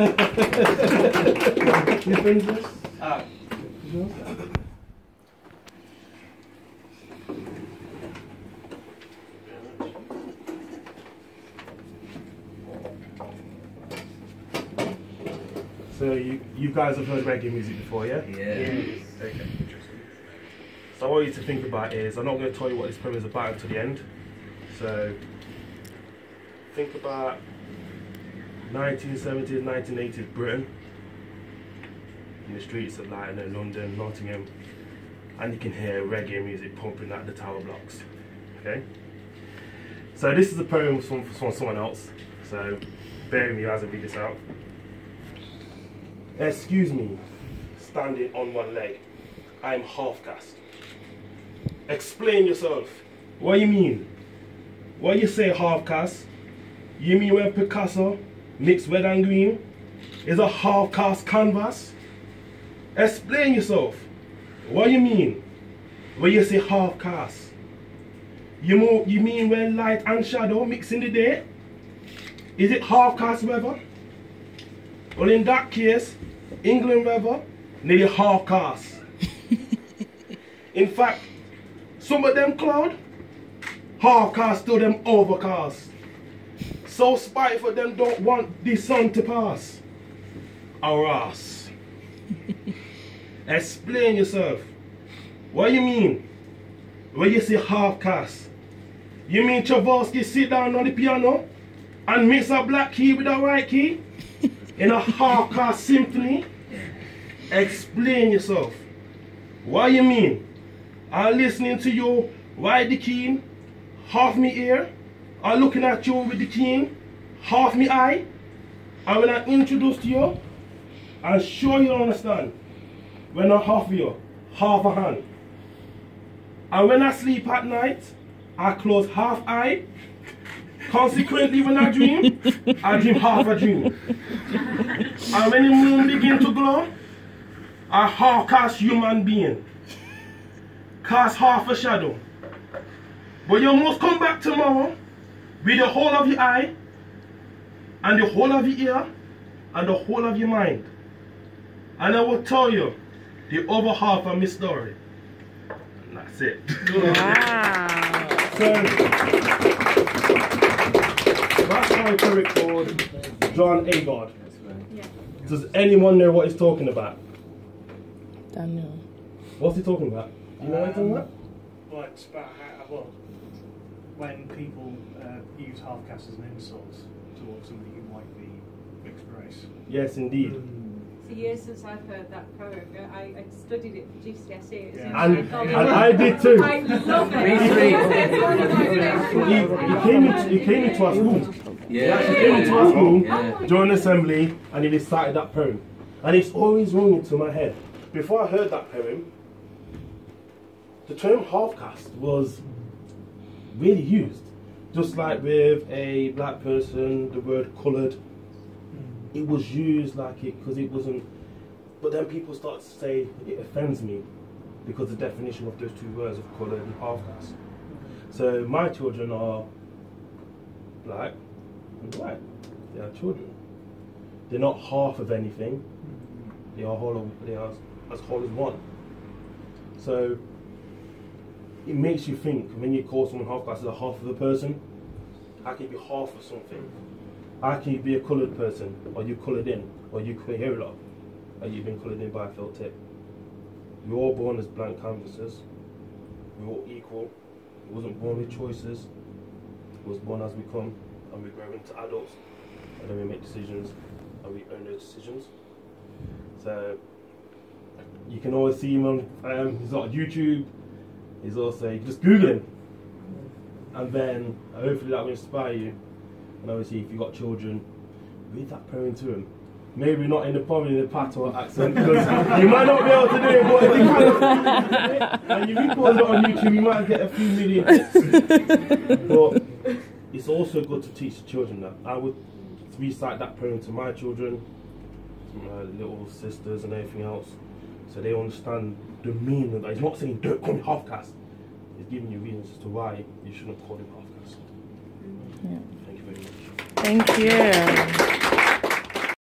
You friends this? So you guys have heard reggae music before, yeah? Yeah. Okay. So I want you to think about is, I'm not going to tell you what this poem is about until the end. So think about 1970s, 1980s Britain, in the streets of London, London, Nottingham, and you can hear reggae music pumping at the tower blocks. Okay? So this is a poem from someone else, so bear with me as I read this out. Excuse me, standing on one leg, I'm half caste. Explain yourself. What you mean? What you say half caste? You mean when Picasso mixed red and green is a half caste canvas? Explain yourself. What you mean? When you say half caste? You mean when light and shadow mix in the day? Is it half caste weather? Well, in that case, England weather nearly half caste. In fact, some of them cloud, half caste to them overcast. So spiteful them don't want the sun to pass. Aras. Explain yourself. What you mean? When you say half caste, you mean Chavarsky sit down on the piano and mix a black key with a white key in a half caste symphony? Explain yourself. What you mean? I'm listening to you white the key, half me ear. I'm looking at you with the key, half me eye. And when I introduce to you, I'm sure you understand. When I half you, half a hand. And when I sleep at night, I close half eye. Consequently, when I dream half a dream. And when the moon begin to glow, I half cast human being. Cast half a shadow. But you must come back tomorrow with the whole of your eye, and the whole of your ear, and the whole of your mind. And I will tell you the other half of my story. And that's it. Wow. So, that's my poet called John Agard. Yeah. Does anyone know what he's talking about? Don't know. What's he talking about? Do you know what he's talking about? Well, it's about how, well, when people use half caste as an insult towards somebody who might be mixed race. Yes, indeed. For years since I've heard that poem, I studied it for GCSE. Yeah. And I did too. I love it. It's one of my favourite. He came into our school. Yeah. He actually came into our school Yeah. during assembly and he recited that poem. And it's always rung into my head. Before I heard that poem, the term half caste was really used. Just like with a black person, the word coloured, it was used like it because it wasn't. But then people start to say it offends me because the definition of those two words of coloured and half caste. So my children are black and white. They are children. They're not half of anything. They are whole. They are as whole as one. So it makes you think when you call someone half caste as a half of a person. How can you be half of something? How can you be a coloured person? Or you coloured in? Or you could hear a lot? Or you've been coloured in by a felt tip? We're all born as blank canvases. We're all equal. We wasn't born with choices. We was born as we come, and we grow into adults, and then we make decisions, and we own those decisions. So you can always see him on he's on YouTube. He's also, you can just Google him, and then hopefully that will inspire you. And obviously, if you've got children, read that poem to them. Maybe not in the patois accent, because you might not be able to do it, but if you can, and you record it on YouTube, you might get a few million hits. But it's also good to teach the children that. I would recite that poem to my children, to my little sisters and everything else, so they understand the meaning of that. He's not saying don't call me half caste. He's giving you reasons as to why you shouldn't call him half caste. Yeah. Thank you very much. Thank you.